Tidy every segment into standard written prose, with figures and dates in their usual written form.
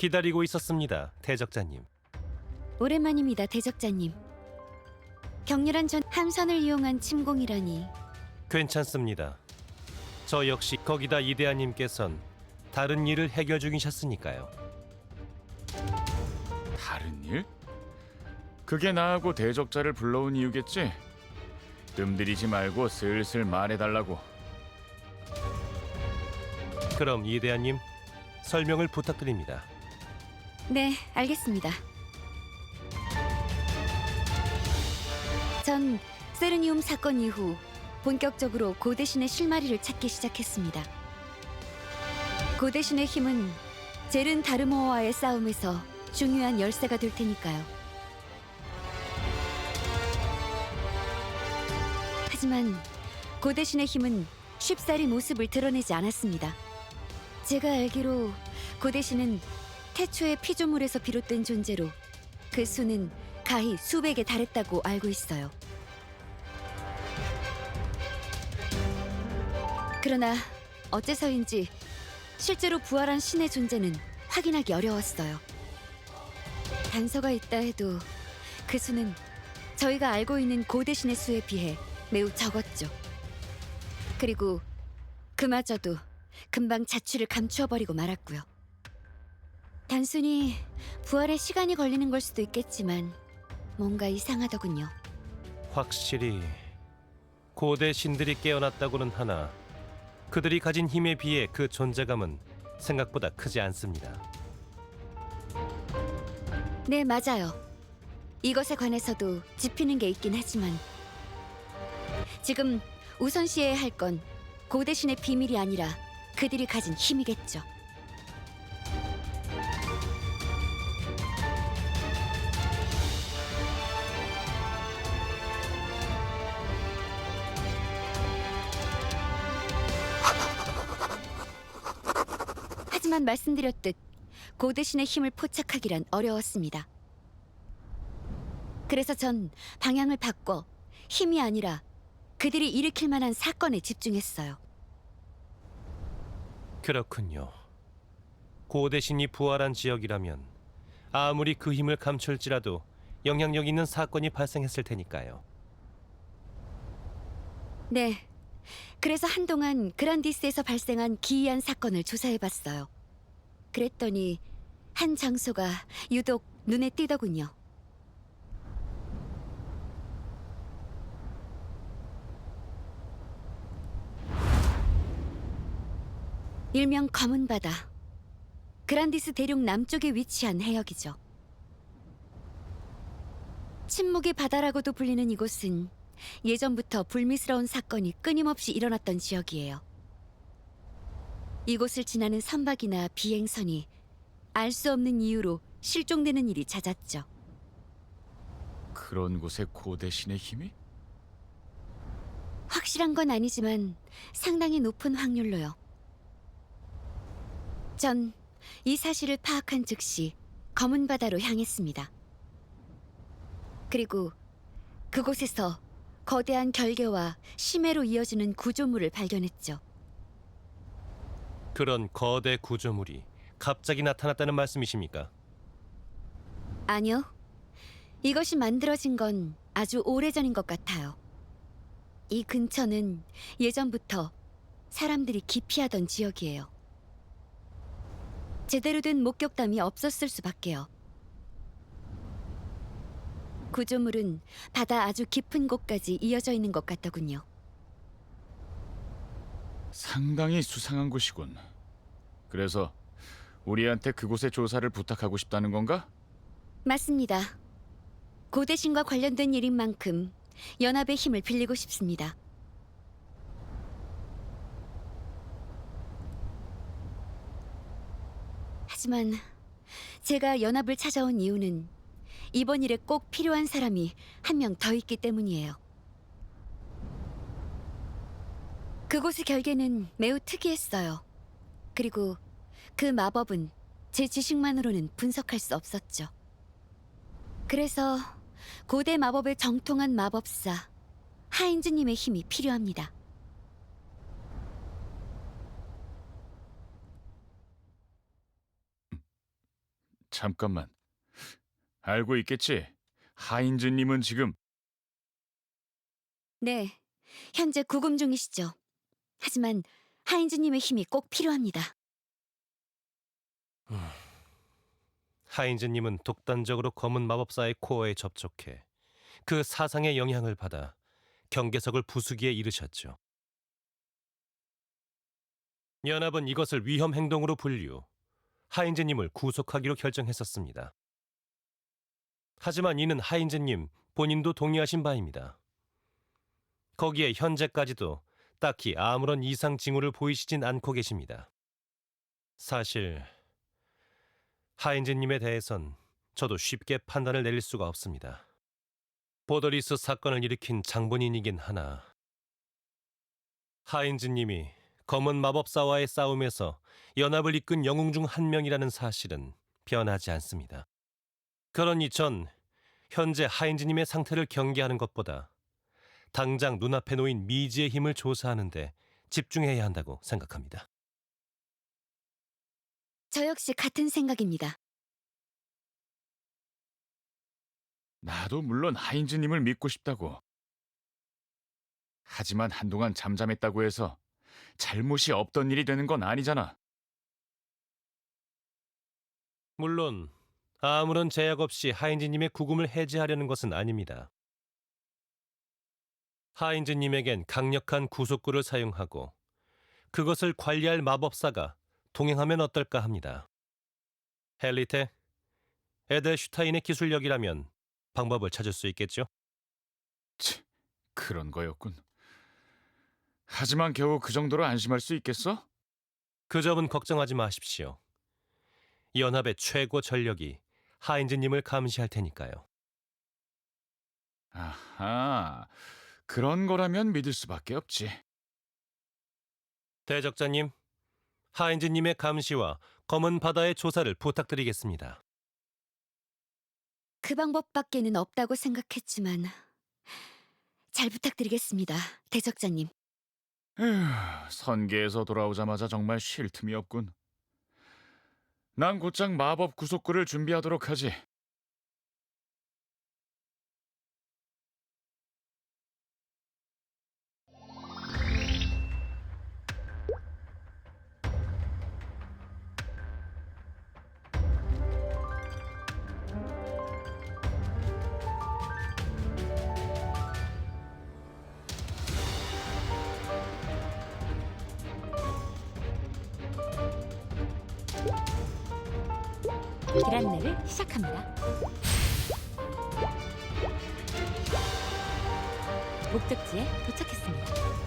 기다리고 있었습니다, 대적자님. 오랜만입니다, 대적자님. 격렬한 전 함선을 이용한 침공이라니. 괜찮습니다. 저 역시 거기다 이대하님께선 다른 일을 해결 중이셨으니까요. 다른 일? 그게 나하고 대적자를 불러온 이유겠지? 뜸들이지 말고 슬슬 말해달라고. 그럼 이대하님, 설명을 부탁드립니다. 네, 알겠습니다. 전 세르니움 사건 이후 본격적으로 고대신의 실마리를 찾기 시작했습니다. 고대신의 힘은 제른 다르모어와의 싸움에서 중요한 열쇠가 될 테니까요. 하지만 고대신의 힘은 쉽사리 모습을 드러내지 않았습니다. 제가 알기로 고대신은 태초의 피조물에서 비롯된 존재로 그 수는 가히 수백에 달했다고 알고 있어요. 그러나 어째서인지 실제로 부활한 신의 존재는 확인하기 어려웠어요. 단서가 있다 해도 그 수는 저희가 알고 있는 고대신의 수에 비해 매우 적었죠. 그리고 그마저도 금방 자취를 감추어버리고 말았고요. 단순히 부활에 시간이 걸리는 걸 수도 있겠지만 뭔가 이상하더군요. 확실히 고대 신들이 깨어났다고는 하나 그들이 가진 힘에 비해 그 존재감은 생각보다 크지 않습니다. 네, 맞아요. 이것에 관해서도 짚이는 게 있긴 하지만 지금 우선시해야 할 건 고대신의 비밀이 아니라 그들이 가진 힘이겠죠. 하지만 말씀드렸듯 고대신의 힘을 포착하기란 어려웠습니다. 그래서 전 방향을 바꿔 힘이 아니라 그들이 일으킬 만한 사건에 집중했어요. 그렇군요. 고대 신이 부활한 지역이라면 아무리 그 힘을 감출지라도 영향력 있는 사건이 발생했을 테니까요. 네, 그래서 한동안 그란디스에서 발생한 기이한 사건을 조사해봤어요. 그랬더니 한 장소가 유독 눈에 띄더군요. 일명 검은 바다. 그란디스 대륙 남쪽에 위치한 해역이죠. 침묵의 바다라고도 불리는 이곳은 예전부터 불미스러운 사건이 끊임없이 일어났던 지역이에요. 이곳을 지나는 선박이나 비행선이 알 수 없는 이유로 실종되는 일이 잦았죠. 그런 곳에 고대신의 힘이? 확실한 건 아니지만 상당히 높은 확률로요. 전 이 사실을 파악한 즉시 검은 바다로 향했습니다. 그리고 그곳에서 거대한 결계와 심해로 이어지는 구조물을 발견했죠. 그런 거대 구조물이 갑자기 나타났다는 말씀이십니까? 아니요. 이것이 만들어진 건 아주 오래전인 것 같아요. 이 근처는 예전부터 사람들이 기피하던 지역이에요. 제대로 된 목격담이 없었을 수밖에요. 구조물은 바다 아주 깊은 곳까지 이어져 있는 것 같더군요. 상당히 수상한 곳이군. 그래서 우리한테 그곳의 조사를 부탁하고 싶다는 건가? 맞습니다. 고대신과 관련된 일인 만큼 연합의 힘을 빌리고 싶습니다. 하지만 제가 연합을 찾아온 이유는 이번 일에 꼭 필요한 사람이 한 명 더 있기 때문이에요. 그곳의 결계는 매우 특이했어요. 그리고 그 마법은 제 지식만으로는 분석할 수 없었죠. 그래서 고대 마법의 정통한 마법사 하인즈님의 힘이 필요합니다. 잠깐만. 알고 있겠지? 하인즈님은 지금 네, 현재 구금 중이시죠. 하지만 하인즈님의 힘이 꼭 필요합니다. 하인즈님은 독단적으로 검은 마법사의 코어에 접촉해 그 사상의 영향을 받아 경계석을 부수기에 이르셨죠. 연합은 이것을 위험 행동으로 분류, 하인즈님을 구속하기로 결정했었습니다. 하지만 이는 하인즈님 본인도 동의하신 바입니다. 거기에 현재까지도 딱히 아무런 이상 징후를 보이시진 않고 계십니다. 사실 하인즈님에 대해선 저도 쉽게 판단을 내릴 수가 없습니다. 보더리스 사건을 일으킨 장본인이긴 하나 하인즈님이 검은 마법사와의 싸움에서 연합을 이끈 영웅 중 한 명이라는 사실은 변하지 않습니다. 그러니 전 현재 하인즈님의 상태를 경계하는 것보다 당장 눈앞에 놓인 미지의 힘을 조사하는 데 집중해야 한다고 생각합니다. 저 역시 같은 생각입니다. 나도 물론 하인즈님을 믿고 싶다고. 하지만 한동안 잠잠했다고 해서 잘못이 없던 일이 되는 건 아니잖아. 물론 아무런 제약 없이 하인즈님의 구금을 해제하려는 것은 아닙니다. 하인즈님에겐 강력한 구속구를 사용하고 그것을 관리할 마법사가 동행하면 어떨까 합니다. 헬리테, 에델슈타인의 기술력이라면 방법을 찾을 수 있겠죠? 치, 그런 거였군. 하지만 겨우 그 정도로 안심할 수 있겠어? 그 점은 걱정하지 마십시오. 연합의 최고 전력이 하인즈님을 감시할 테니까요. 아하, 그런 거라면 믿을 수밖에 없지. 대적자님, 하인즈님의 감시와 검은 바다의 조사를 부탁드리겠습니다. 그 방법밖에는 없다고 생각했지만 잘 부탁드리겠습니다, 대적자님. 에휴, 선계에서 돌아오자마자 정말 쉴 틈이 없군. 난 곧장 마법 구속구를 준비하도록 하지. 기란내를 시작합니다. 목적지에 도착했습니다.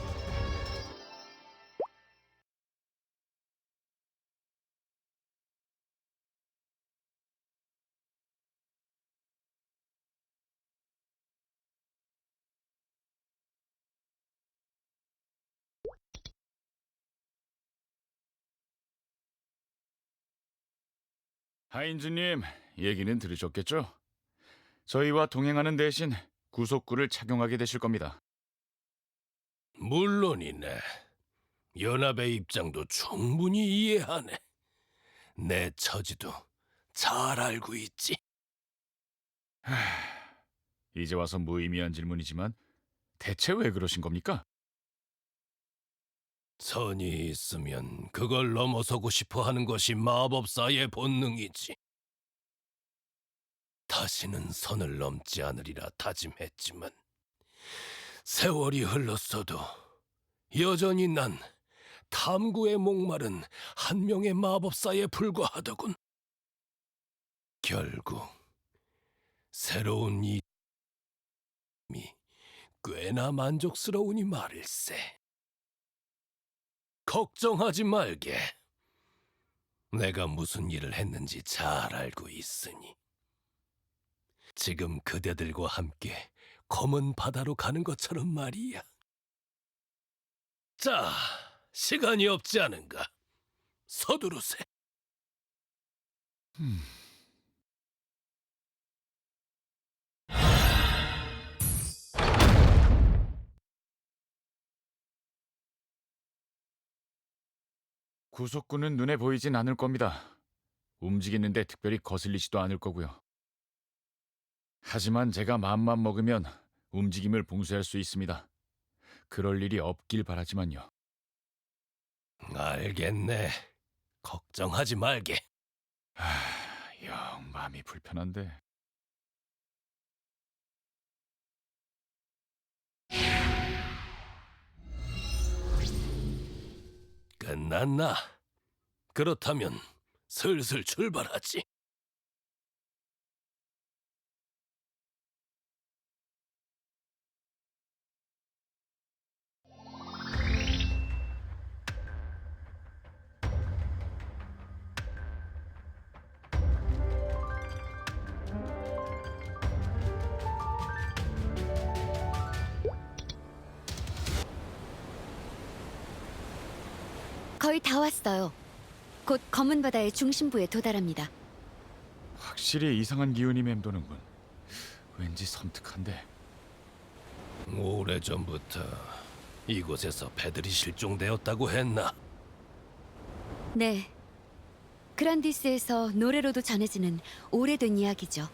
하인즈님, 얘기는 들으셨겠죠? 저희와 동행하는 대신 구속구를 착용하게 되실 겁니다. 물론이네. 연합의 입장도 충분히 이해하네. 내 처지도 잘 알고 있지. 이제 와서 무의미한 질문이지만 대체 왜 그러신 겁니까? 선이 있으면 그걸 넘어서고 싶어 하는 것이 마법사의 본능이지. 다시는 선을 넘지 않으리라 다짐했지만 세월이 흘렀어도 여전히 난 탐구에 목마른 한 명의 마법사에 불과하더군. 결국 새로운 이름이 꽤나 만족스러우니 말일세. 걱정하지 말게. 내가 무슨 일을 했는지 잘 알고 있으니. 지금 그대들과 함께 검은 바다로 가는 것처럼 말이야. 자, 시간이 없지 않은가? 서두르세. 구속구는 눈에 보이진 않을 겁니다. 움직이는데 특별히 거슬리지도 않을 거고요. 하지만 제가 마음만 먹으면 움직임을 봉쇄할 수 있습니다. 그럴 일이 없길 바라지만요. 알겠네. 걱정하지 말게. 영 마음이 불편한데. 끝났나? 그렇다면 슬슬 출발하지. 거의 다 왔어요. 곧 검은 바다의 중심부에 도달합니다. 확실히 이상한 기운이 맴도는군. 왠지 섬뜩한데. 오래전부터 이곳에서 배들이 실종되었다고 했나? 네. 그란디스에서 노래로도 전해지는 오래된 이야기죠.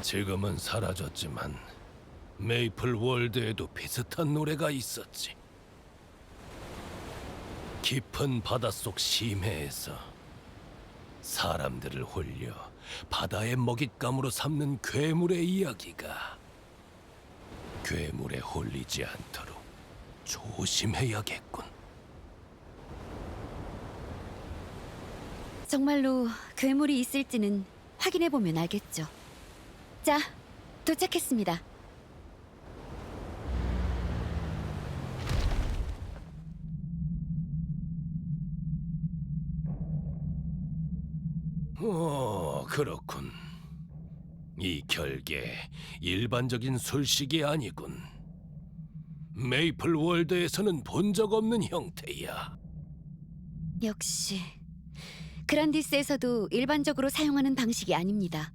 지금은 사라졌지만 메이플 월드에도 비슷한 노래가 있었지. 깊은 바닷속 심해에서 사람들을 홀려 바다의 먹잇감으로 삼는 괴물의 이야기가. 괴물에 홀리지 않도록 조심해야겠군. 정말로 괴물이 있을지는 확인해보면 알겠죠. 자, 도착했습니다. 그렇군. 이 결계 일반적인 술식이 아니군. 메이플 월드에서는 본 적 없는 형태야. 역시 그란디스에서도 일반적으로 사용하는 방식이 아닙니다.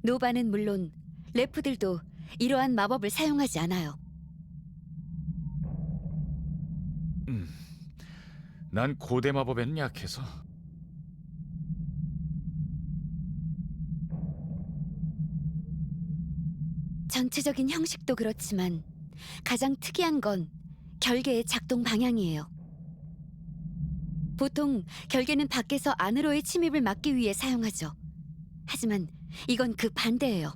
노바는 물론 레프들도 이러한 마법을 사용하지 않아요. 난 고대 마법에는 약해서. 전체적인 형식도 그렇지만 가장 특이한 건 결계의 작동 방향이에요. 보통 결계는 밖에서 안으로의 침입을 막기 위해 사용하죠. 하지만 이건 그 반대예요.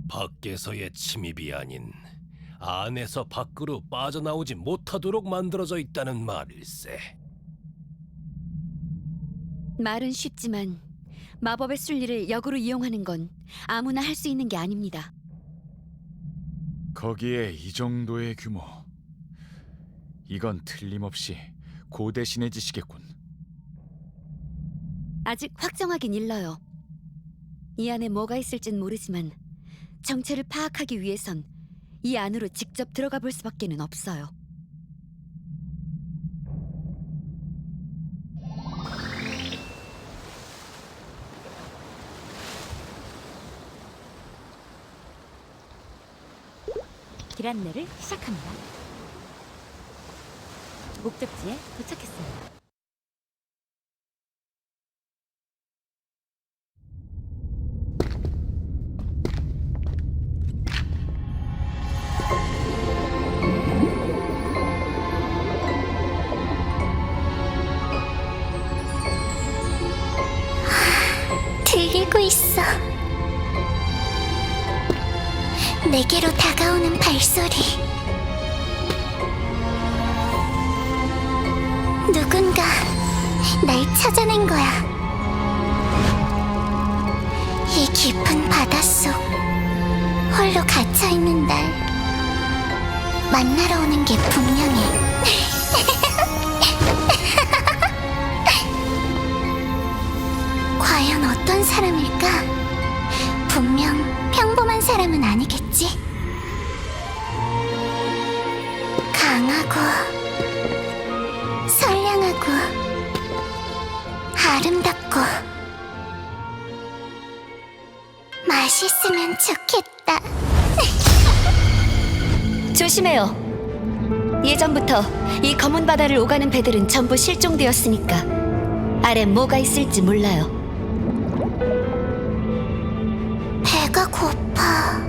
밖에서의 침입이 아닌 안에서 밖으로 빠져나오지 못하도록 만들어져 있다는 말일세. 말은 쉽지만 마법의 순리를 역으로 이용하는 건 아무나 할 수 있는 게 아닙니다. 거기에 이 정도의 규모. 이건 틀림없이 고대 신의 짓이겠군. 아직 확정하긴 일러요. 이 안에 뭐가 있을진 모르지만 정체를 파악하기 위해선 이 안으로 직접 들어가 볼 수밖에는 없어요. 길 안내를 시작합니다. 목적지에 도착했습니다. 들리고 있어. 내게로 다가오는 발소리. 누군가 날 찾아낸 거야. 이 깊은 바닷속 홀로 갇혀있는 날 만나러 오는 게 분명해. 과연 어떤 사람일까? 분명 평범한 사람은 아니겠지? 강하고 선량하고 아름답고 맛있으면 좋겠다. 나 조심해요. 예전부터 이 검은 바다를 오가는 배들은 전부 실종되었으니까 아래 뭐가 있을지 몰라요. 배가 고파.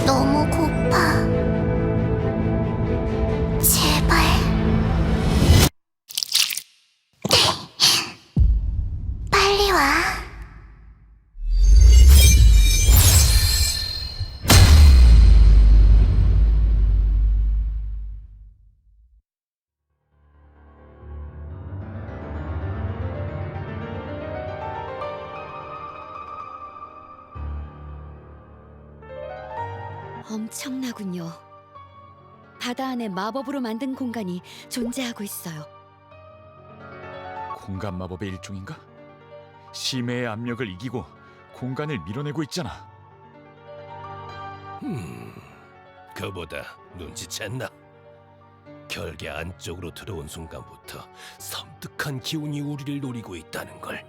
너무 고파. 제발. 빨리 와. 엄청나군요. 바다 안에 마법으로 만든 공간이 존재하고 있어요. 공간 마법의 일종인가? 심해의 압력을 이기고 공간을 밀어내고 있잖아. 그보다 눈치챘나? 결계 안쪽으로 들어온 순간부터 섬뜩한 기운이 우리를 노리고 있다는 걸.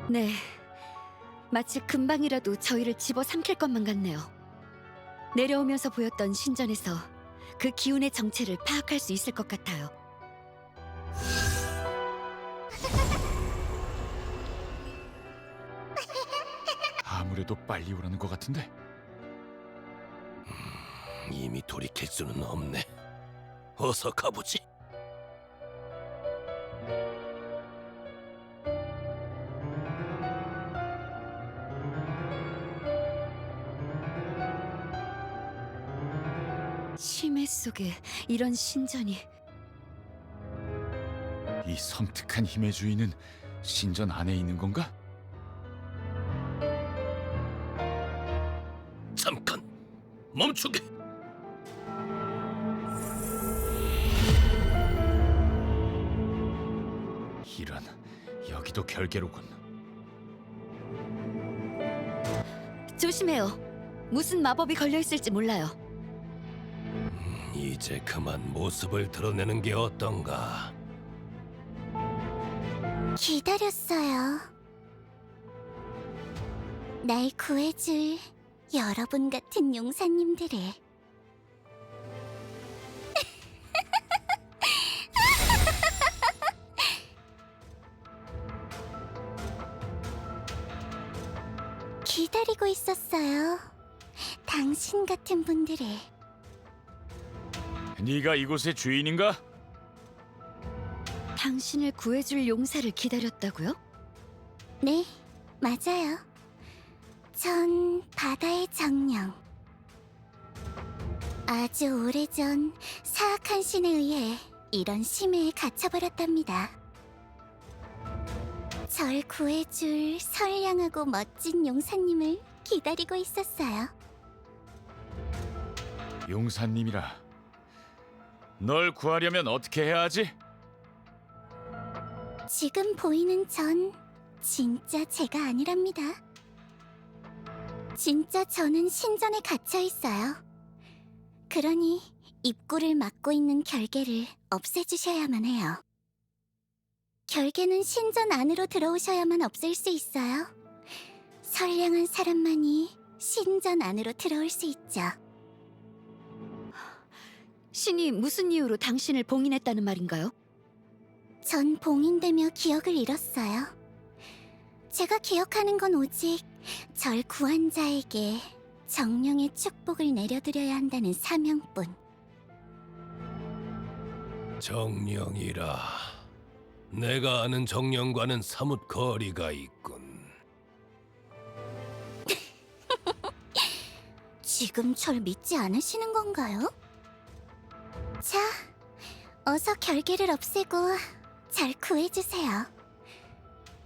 네. 마치 금방이라도 저희를 집어삼킬 것만 같네요. 내려오면서 보였던 신전에서 그 기운의 정체를 파악할 수 있을 것 같아요. 아무래도 빨리 오라는 것 같은데. 이미 돌이킬 수는 없네. 어서 가보지. 심해 속에 이런 신전이. 이 섬뜩한 힘의 주인은 신전 안에 있는 건가? 잠깐 멈추게. 이런, 여기도 결계로군. 조심해요. 무슨 마법이 걸려 있을지 몰라요. 이제 그만 모습을 드러내는 게 어떤가? 기다렸어요. 날 구해줄 여러분 같은 용사님들을. 기다리고 있었어요. 당신 같은 분들을. 네가 이곳의 주인인가? 당신을 구해줄 용사를 기다렸다고요? 네, 맞아요. 전 바다의 정령. 아주 오래전 사악한 신에 의해 이런 심해에 갇혀버렸답니다. 절 구해줄 선량하고 멋진 용사님을 기다리고 있었어요. 용사님이라. 널 구하려면 어떻게 해야 하지? 지금 보이는 전 진짜 제가 아니랍니다. 진짜 저는 신전에 갇혀 있어요. 그러니 입구를 막고 있는 결계를 없애주셔야만 해요. 결계는 신전 안으로 들어오셔야만 없앨 수 있어요. 선량한 사람만이 신전 안으로 들어올 수 있죠. 신이 무슨 이유로 당신을 봉인했다는 말인가요? 전 봉인되며 기억을 잃었어요. 제가 기억하는 건 오직 절 구한 자에게 정령의 축복을 내려드려야 한다는 사명뿐. 정령이라. 내가 아는 정령과는 사뭇 거리가 있군. 지금 절 믿지 않으시는 건가요? 자, 어서 결계를 없애고 절 구해주세요.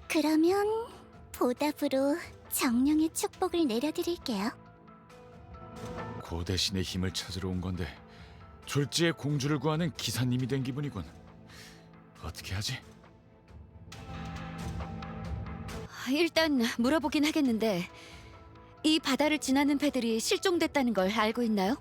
그러면 보답으로 정령의 축복을 내려드릴게요. 고대신의 힘을 찾으러 온 건데 졸지에 공주를 구하는 기사님이 된 기분이군. 어떻게 하지? 일단 물어보긴 하겠는데 이 바다를 지나는 배들이 실종됐다는 걸 알고 있나요?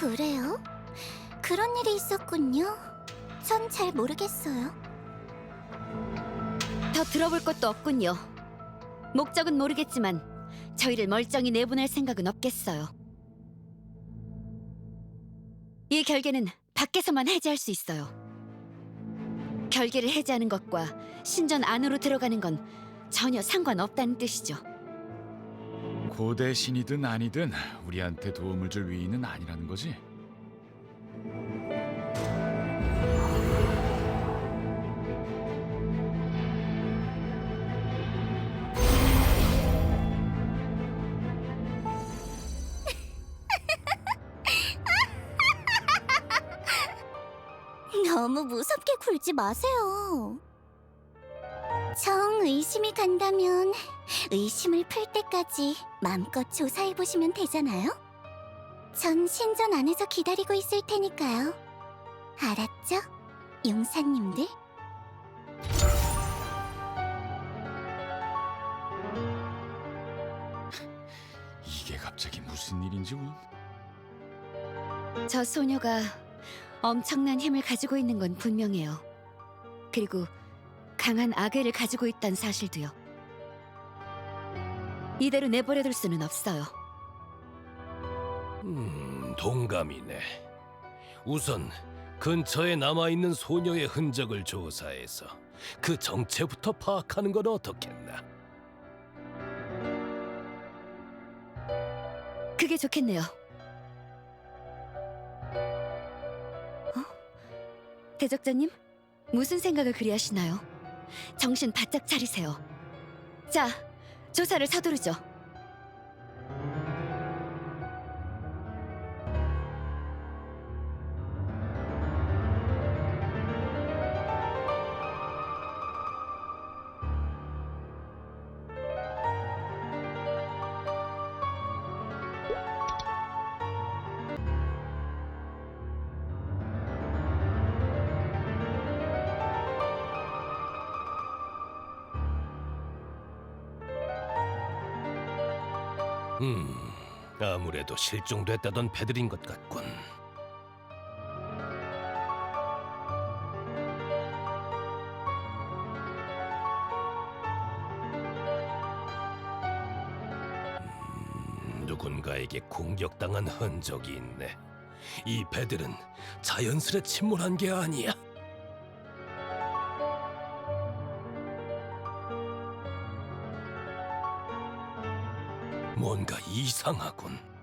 그래요? 그런 일이 있었군요. 전 잘 모르겠어요. 더 들어볼 것도 없군요. 목적은 모르겠지만 저희를 멀쩡히 내보낼 생각은 없겠어요. 이 결계는 밖에서만 해제할 수 있어요. 결계를 해제하는 것과 신전 안으로 들어가는 건 전혀 상관없다는 뜻이죠. 고대 신이든 아니든 우리한테 도움을 줄 위인은 아니라는 거지. 너무 무섭게 굴지 마세요. 정 의심이 간다면 의심을 풀 때까지 마음껏 조사해보시면 되잖아요? 전 신전 안에서 기다리고 있을 테니까요. 알았죠? 용사님들? 이게 갑자기 무슨 일인지 원. 저 소녀가 엄청난 힘을 가지고 있는 건 분명해요. 그리고 강한 악의를 가지고 있다는 사실도요. 이대로 내버려둘 수는 없어요. 동감이네. 우선 근처에 남아있는 소녀의 흔적을 조사해서 그 정체부터 파악하는 건 어떻겠나? 그게 좋겠네요. 대적자님, 무슨 생각을 그리 하시나요? 정신 바짝 차리세요. 자, 조사를 서두르죠. 아무래도 실종됐다던 배들인 것 같군. 누군가에게 공격당한 흔적이 있네. 이 배들은 자연스레 침몰한 게 아니야. 뭔가 이상하군.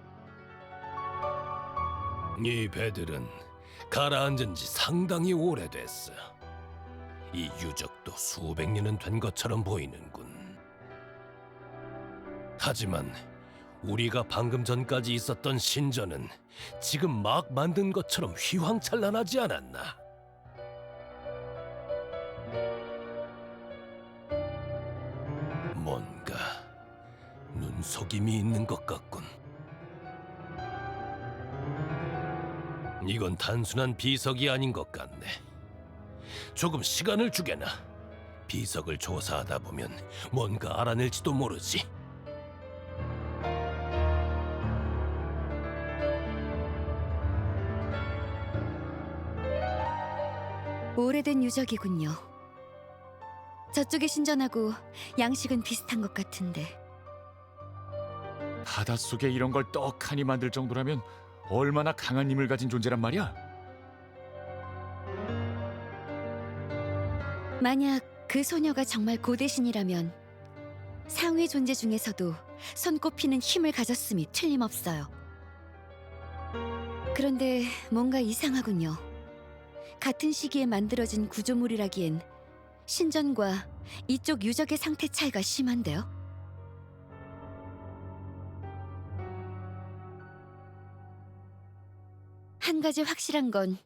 이 배들은 가라앉은 지 상당히 오래됐어. 이 유적도 수백 년은 된 것처럼 보이는군. 하지만 우리가 방금 전까지 있었던 신전은 지금 막 만든 것처럼 휘황찬란하지 않았나? 뭔가 눈속임이 있는 것 같군. 이건 단순한 비석이 아닌 것 같네. 조금 시간을 주게나. 비석을 조사하다 보면 뭔가 알아낼지도 모르지. 오래된 유적이군요. 저쪽의 신전하고 양식은 비슷한 것 같은데. 바닷속에 이런 걸 떡하니 만들 정도라면 얼마나 강한 힘을 가진 존재란 말이야? 만약 그 소녀가 정말 고대신이라면 상위 존재 중에서도 손꼽히는 힘을 가졌음이 틀림없어요. 그런데 뭔가 이상하군요. 같은 시기에 만들어진 구조물이라기엔 신전과 이쪽 유적의 상태 차이가 심한데요? 한 가지 확실한 건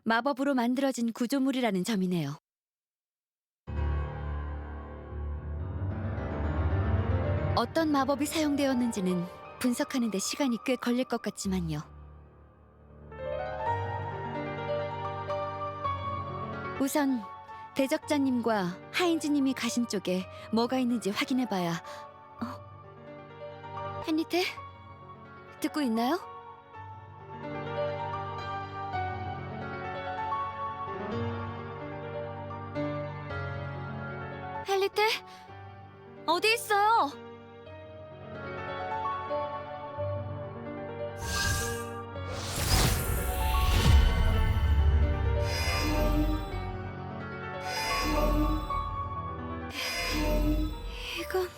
마법으로 만들어진 구조물이라는 점이네요. 어떤 마법이 사용되었는지는 분석하는 데 시간이 꽤 걸릴 것 같지만요. 우선 대적자님과 하인즈님이 가신 쪽에 뭐가 있는지 확인해봐야... 헨리테? 듣고 있나요? 어디 있어요? 이건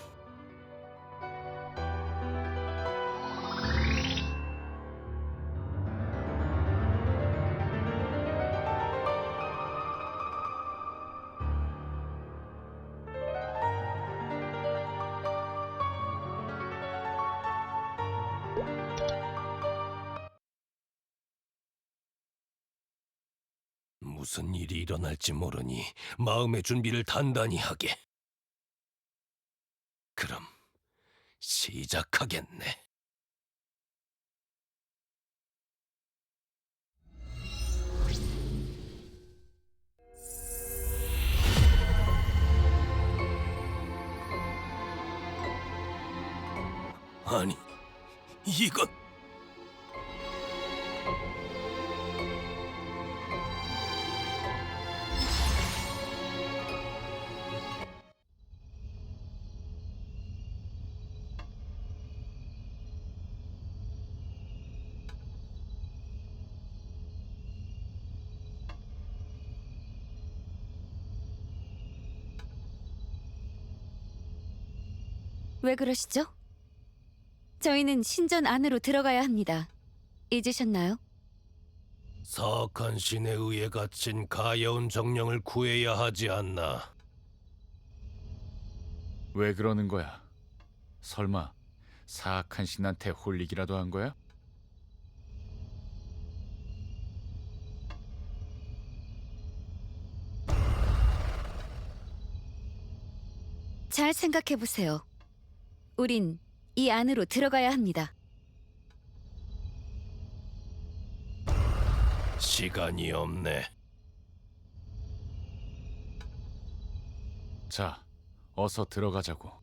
무슨 일이 일어날지 모르니 마음의 준비를 단단히 하게. 그럼 시작하겠네. 아니, 이건 왜 그러시죠? 저희는 신전 안으로 들어가야 합니다. 잊으셨나요? 사악한 신에 의해 갇힌 가여운 정령을 구해야 하지 않나. 왜 그러는 거야? 설마 사악한 신한테 홀리기라도 한 거야? 잘 생각해 보세요. 우린 이 안으로 들어가야 합니다. 시간이 없네. 자, 어서 들어가자고.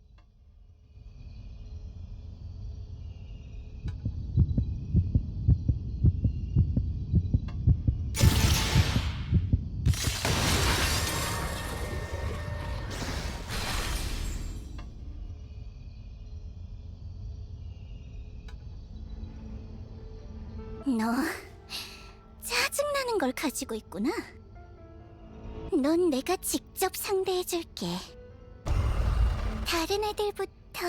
너 짜증나는 걸 가지고 있구나. 넌 내가 직접 상대해줄게. 다른 애들부터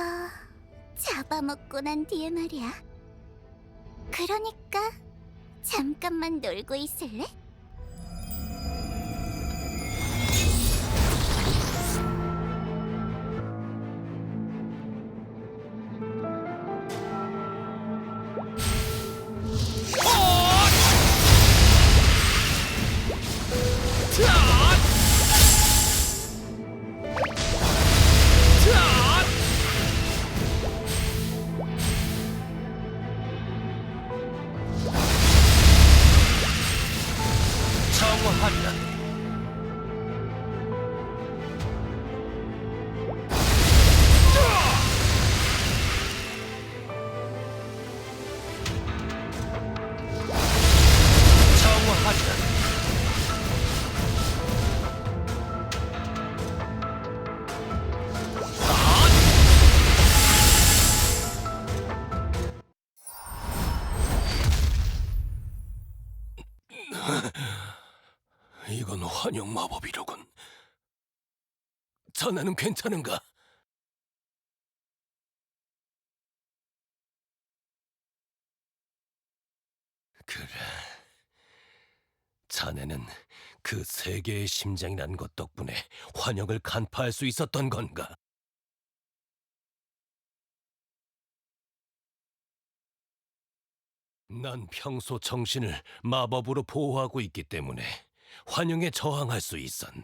잡아먹고 난 뒤에 말이야. 그러니까 잠깐만 놀고 있을래? 정화하리라. 정화하리라. 이건 환영 마법이로군. 자네는 괜찮은가? 그래. 자네는 그 세계의 심장이란 것 덕분에 환영을 간파할 수 있었던 건가? 난 평소 정신을 마법으로 보호하고 있기 때문에 환영에 저항할 수 있었네.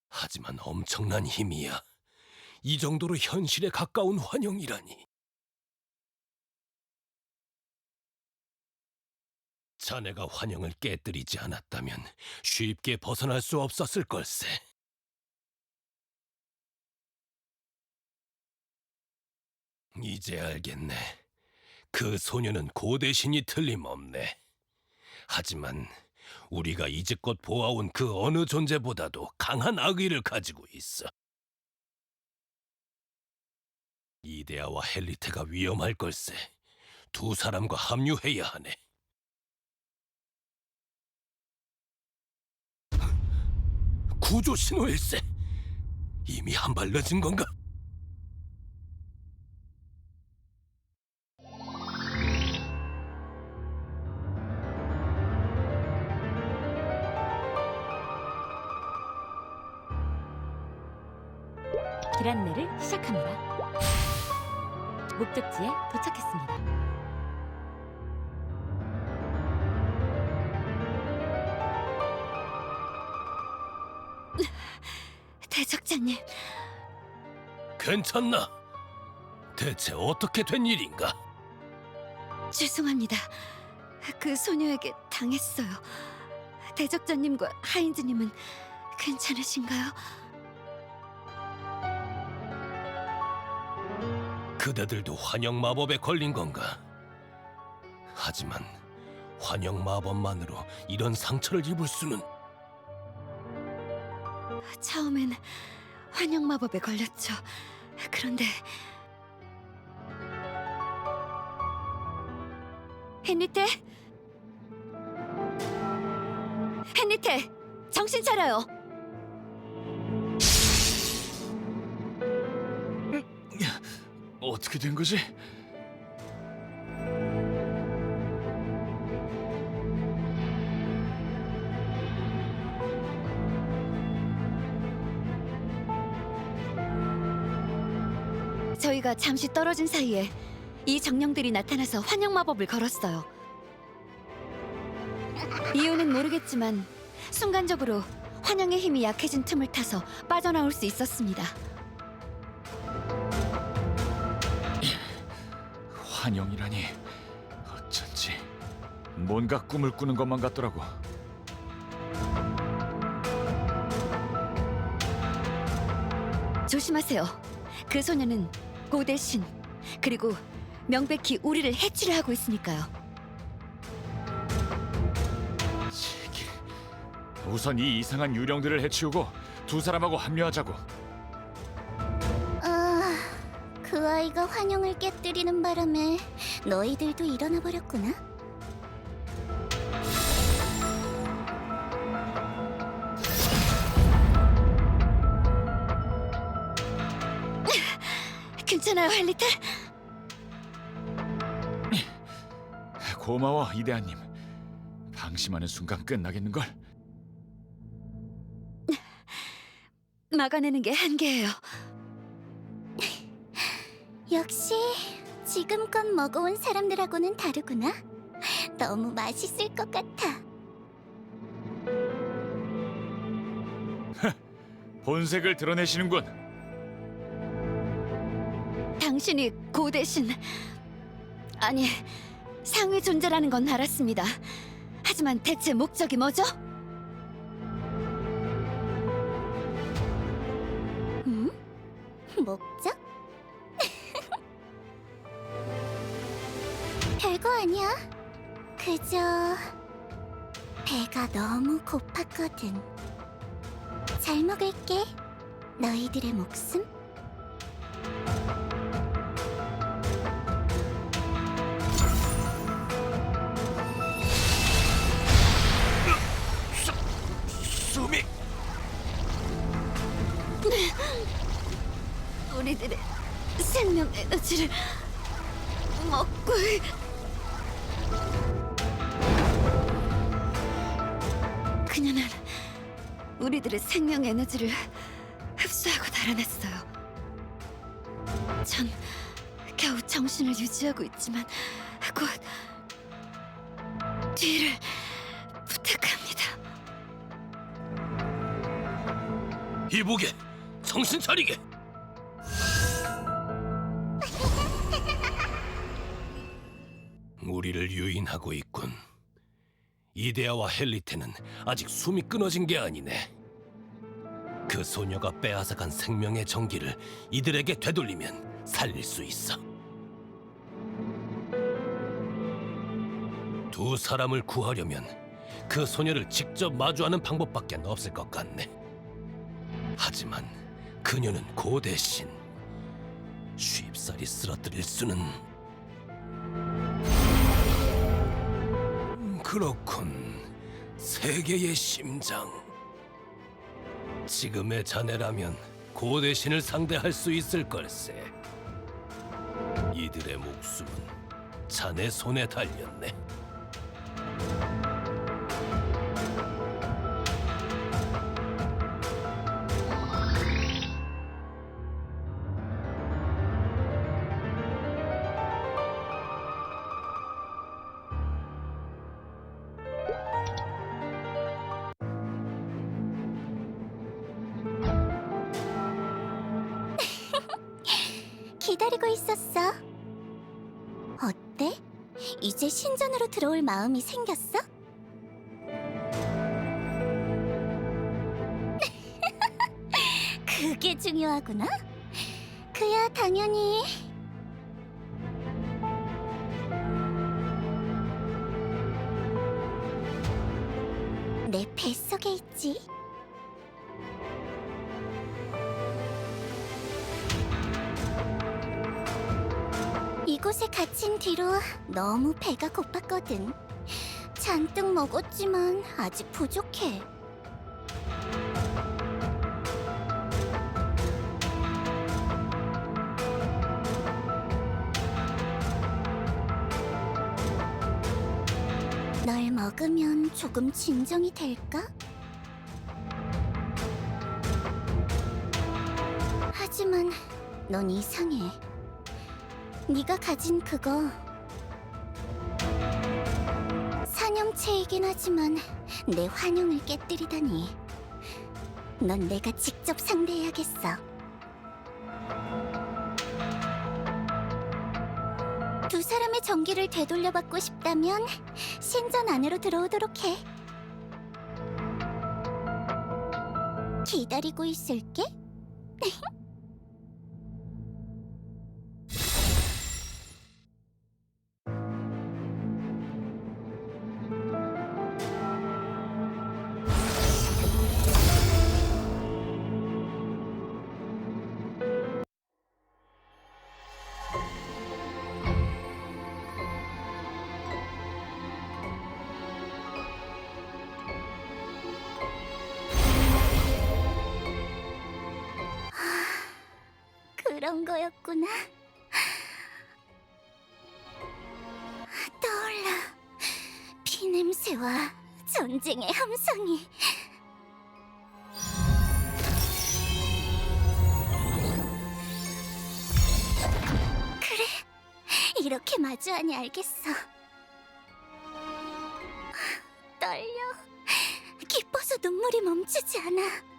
하지만 엄청난 힘이야. 이 정도로 현실에 가까운 환영이라니. 자네가 환영을 깨뜨리지 않았다면 쉽게 벗어날 수 없었을 걸세. 이제 알겠네. 그 소녀는 고대신이 틀림없네. 하지만 우리가 이제껏 보아온 그 어느 존재보다도 강한 악의를 가지고 있어. 이데아와 헬리테가 위험할 걸세. 두 사람과 합류해야 하네. 구조 신호일세. 이미 한 발 늦은 건가? 길 안내를 시작합니다. 목적지에 도착했습니다. 대적자님, 괜찮나? 대체 어떻게 된 일인가? 죄송합니다. 그 소녀에게 당했어요. 대적자님과 하인즈님은 괜찮으신가요? 그대들도 환영 마법에 걸린 건가? 하지만 환영 마법만으로 이런 상처를 입을 수는... 처음엔 환영 마법에 걸렸죠. 그런데 헨리테, 헨리테, 정신 차려요. 어떻게 된 거지? 저희가 잠시 떨어진 사이에 이 정령들이 나타나서 환영 마법을 걸었어요. 이유는 모르겠지만 순간적으로 환영의 힘이 약해진 틈을 타서 빠져나올 수 있었습니다. 환영이라니 어쩐지 뭔가 꿈을 꾸는 것만 같더라고. 조심하세요. 그 소녀는 고대신, 그리고 명백히 우리를 해치려 하고 있으니까요. 제길. 우선 이 이상한 유령들을 해치우고 두 사람하고 합류하자고. 아, 그 아이가 환영을 깨뜨리는 바람에 너희들도 일어나 버렸구나. 괜찮아요, 헬리테? 고마워 이데아님. 방심하는 순간 끝나겠는걸? 막아내는 게 한계예요. 역시 지금껏 먹어온 사람들하고는 다르구나. 너무 맛있을 것 같아. 본색을 드러내시는군. 당신이 고대신, 아니, 상위 존재라는 건 알았습니다. 하지만 대체 목적이 뭐죠? 목적? 별거 아니야. 그저 배가 너무 고팠거든. 잘 먹을게. 너희들의 목숨. 숨이... 우리들의 생명 에너지를 먹고 그녀는 우리들의 생명 에너지를 흡수하고 달아났어요. 전 겨우 정신을 유지하고 있지만 곧 뒤를 부탁합니다. 이보게! 정신 차리게! 우리를 유인하고 있군. 이데아와 헬리테는 아직 숨이 끊어진 게 아니네. 그 소녀가 빼앗아간 생명의 전기를 이들에게 되돌리면 살릴 수 있어. 두 사람을 구하려면 그 소녀를 직접 마주하는 방법밖에 없을 것 같네. 하지만 그녀는 고대 신. 쉽사리 쓰러뜨릴 수는... 그렇군. 세계의 심장. 지금의 자네라면 고대 신을 상대할 수 있을 걸세. 이들의 목숨은 자네 손에 달렸네. 기다리고 있었어. 어때? 이제 신전으로 들어올 마음이 생겼어? 그게 중요하구나. 그야 당연히. 내 뱃속에 있지. 이곳에 갇힌 뒤로 너무 배가 고팠거든. 잔뜩 먹었지만 아직 부족해. 널 먹으면 조금 진정이 될까? 하지만 넌 이상해. 네가 가진 그거 사념체이긴 하지만 내 환영을 깨뜨리다니. 넌 내가 직접 상대해야겠어. 두 사람의 정기를 되돌려받고 싶다면 신전 안으로 들어오도록 해. 기다리고 있을게. 그런 거였구나. 떠올라. 피냄새와 전쟁의 함성이. 그래, 이렇게 마주하니 알겠어. 떨려. 기뻐서 눈물이 멈추지 않아.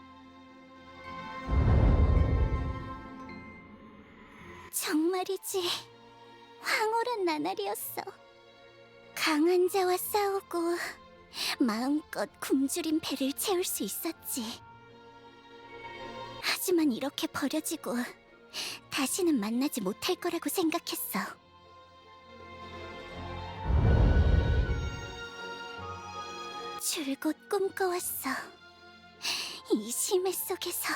정말이지, 황홀한 나날이었어. 강한 자와 싸우고 마음껏 굶주린 배를 채울 수 있었지. 하지만 이렇게 버려지고 다시는 만나지 못할 거라고 생각했어. 줄곧 꿈꿔왔어. 이 심해 속에서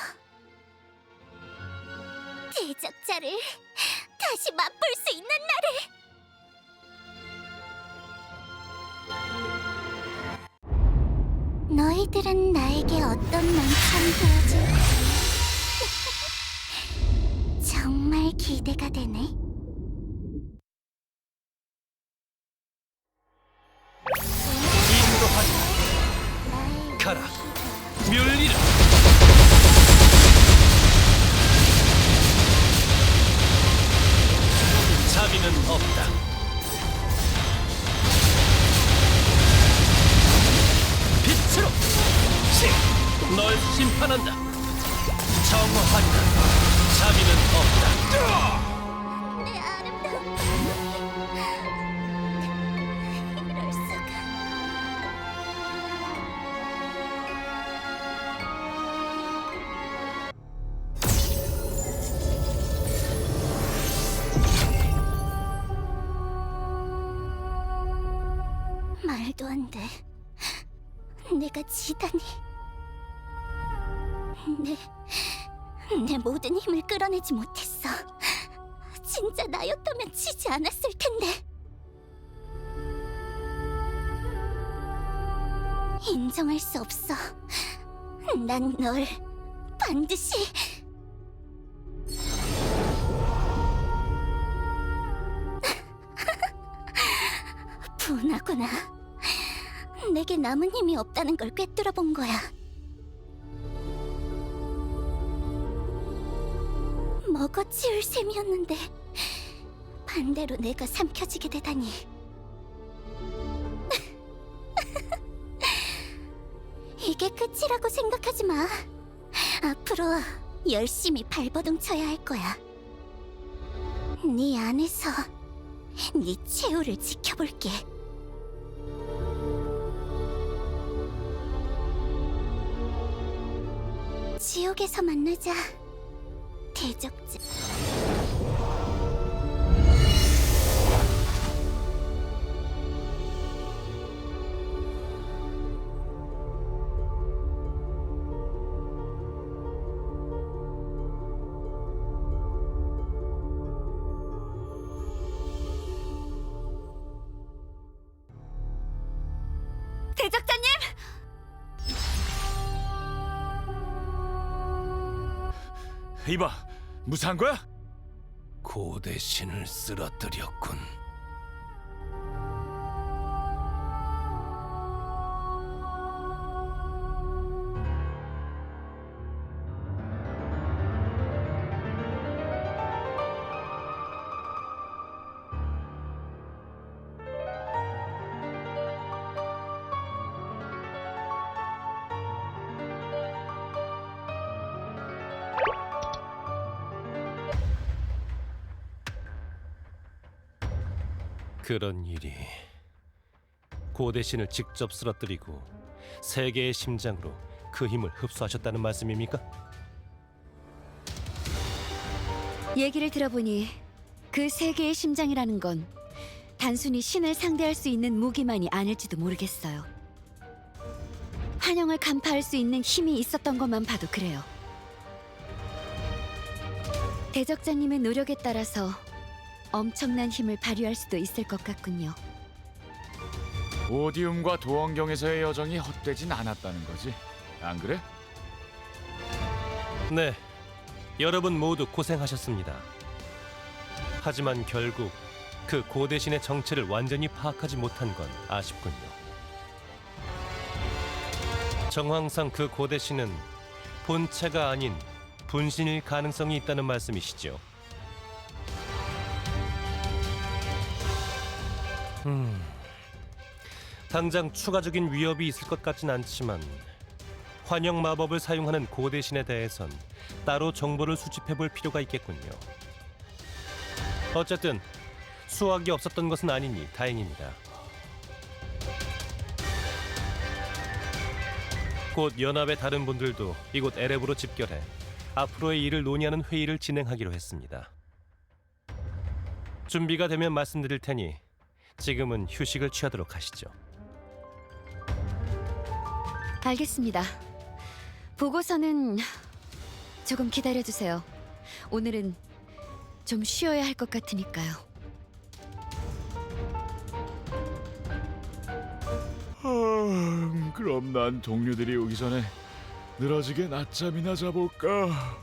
대적자를 다시 맛볼 수 있는 날을. 너희들은 나에게 어떤 망청 보여줄지 정말 기대가 되네. 인도하리. 가라. 뮬리라. 자비는 없다. 빛으로 널 심판한다. 정화한다. 자비는 없다. 내 아름다운 이럴 수가. 말도 안 돼. 내가 지다니. 내 모든 힘을 끌어내지 못했어. 진짜 나였다면 지지 않았을 텐데. 인정할 수 없어. 난 널 반드시. 분하구나. 내게 남은 힘이 없다는 걸 꿰뚫어 본 거야. 먹어치울 셈이었는데 반대로 내가 삼켜지게 되다니. 이게 끝이라고 생각하지 마. 앞으로 열심히 발버둥 쳐야 할 거야. 네 안에서 네 최후를 지켜볼게. 지옥에서 만나자, 대적자. 대적자님! 이봐, 무사한 거야? 고대신을 쓰러뜨렸군. 그런 일이 고대신을 직접 쓰러뜨리고 세계의 심장으로 그 힘을 흡수하셨다는 말씀입니까? 얘기를 들어보니 그 세계의 심장이라는 건 단순히 신을 상대할 수 있는 무기만이 아닐지도 모르겠어요. 환영을 간파할 수 있는 힘이 있었던 것만 봐도 그래요. 대적자님의 노력에 따라서 엄청난 힘을 발휘할 수도 있을 것 같군요. 오디움과 도원경에서의 여정이 헛되진 않았다는 거지, 안 그래? 네, 여러분 모두 고생하셨습니다. 하지만 결국 그 고대신의 정체를 완전히 파악하지 못한 건 아쉽군요. 정황상 그 고대신은 본체가 아닌 분신일 가능성이 있다는 말씀이시죠? 당장 추가적인 위협이 있을 것 같진 않지만 환영 마법을 사용하는 고대신에 대해선 따로 정보를 수집해 볼 필요가 있겠군요. 어쨌든 수확이 없었던 것은 아니니 다행입니다. 곧 연합의 다른 분들도 이곳 에렙으로 집결해 앞으로의 일을 논의하는 회의를 진행하기로 했습니다. 준비가 되면 말씀드릴 테니 지금은 휴식을 취하도록 하시죠. 알겠습니다. 보고서는 조금 기다려주세요. 오늘은 좀 쉬어야 할 것 같으니까요. 그럼 난 동료들이 오기 전에 늘어지게 낮잠이나 자볼까?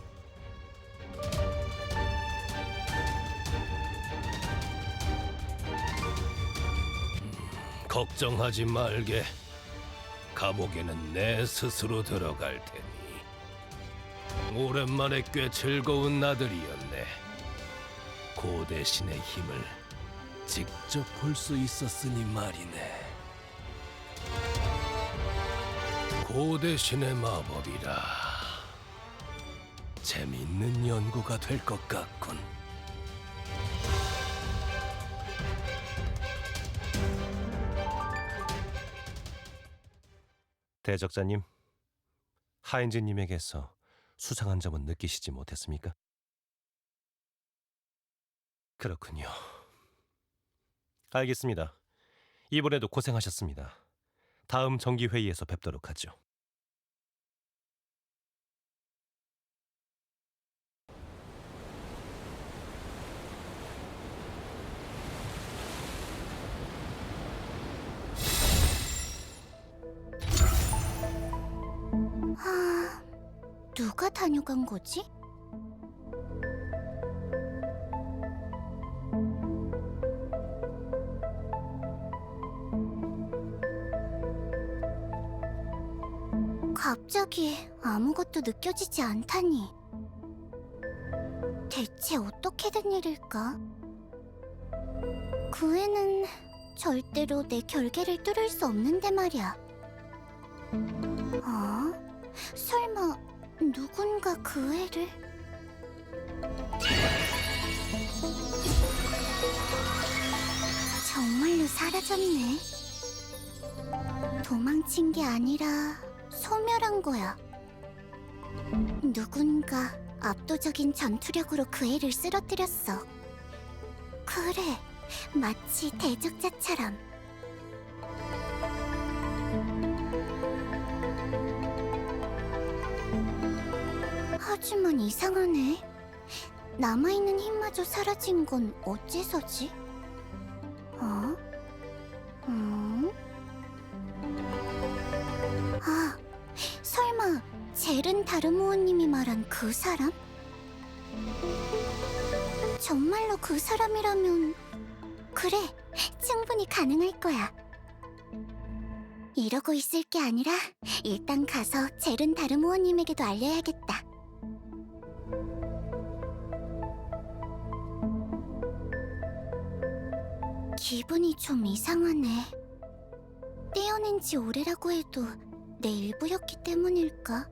걱정하지 말게. 감옥에는 내 스스로 들어갈 테니. 오랜만에 꽤 즐거운 나들이었네. 고대신의 힘을 직접 볼 수 있었으니 말이네. 고대신의 마법이라 재미있는 연구가 될 것 같군. 대적자님, 하인즈님에게서 수상한 점은 느끼시지 못했습니까? 그렇군요. 알겠습니다. 이번에도 고생하셨습니다. 다음 정기 회의에서 뵙도록 하죠. 누가 다녀간 거지? 갑자기 아무것도 느껴지지 않다니. 대체 어떻게 된 일일까? 그 애는 절대로 내 결계를 뚫을 수 없는데 말이야. 설마 누군가 그 애를? 정말로 사라졌네. 도망친 게 아니라 소멸한 거야. 누군가 압도적인 전투력으로 그 애를 쓰러뜨렸어. 그래, 마치 대적자처럼. 하지만 이상하네. 남아있는 힘마저 사라진 건 어째서지? 설마 젤은 다르모어님이 말한 그 사람? 정말로 그 사람이라면 그래, 충분히 가능할 거야. 이러고 있을 게 아니라 일단 가서 젤은 다르모어님에게도 알려야겠다. 기분이 좀 이상하네. 떼어낸 지 오래라고 해도 내 일부였기 때문일까?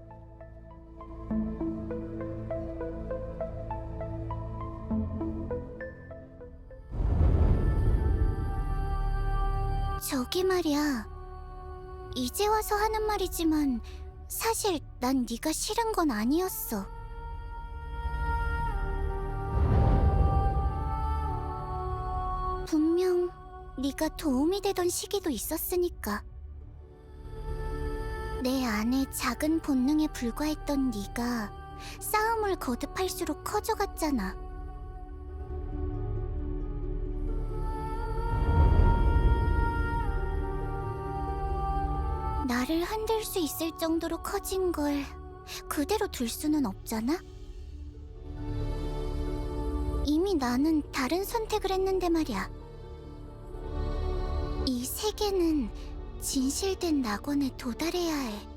저기 말이야. 이제 와서 하는 말이지만 사실 난 네가 싫은 건 아니었어. 분명 네가 도움이 되던 시기도 있었으니까. 내 안에 작은 본능에 불과했던 네가 싸움을 거듭할수록 커져갔잖아. 나를 흔들 수 있을 정도로 커진 걸 그대로 둘 수는 없잖아? 이미 나는 다른 선택을 했는데 말이야. 이 세계는 진실된 낙원에 도달해야 해.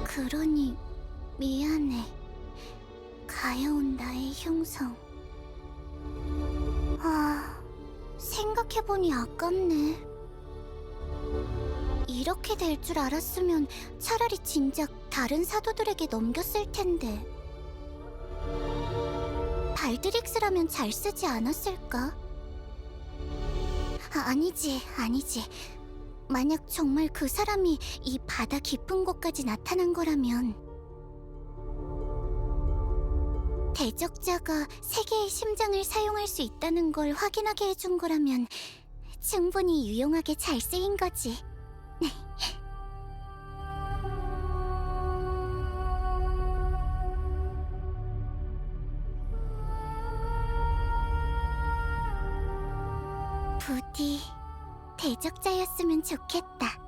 그러니 미안해. 가여운 나의 흉성. 생각해보니 아깝네. 이렇게 될 줄 알았으면 차라리 진작 다른 사도들에게 넘겼을 텐데. 발드릭스라면 잘 쓰지 않았을까? 아니지. 만약 정말 그 사람이 이 바다 깊은 곳까지 나타난 거라면, 대적자가 세계의 심장을 사용할 수 있다는 걸 확인하게 해준 거라면 충분히 유용하게 잘 쓰인 거지. 부디 대적자였으면 좋겠다.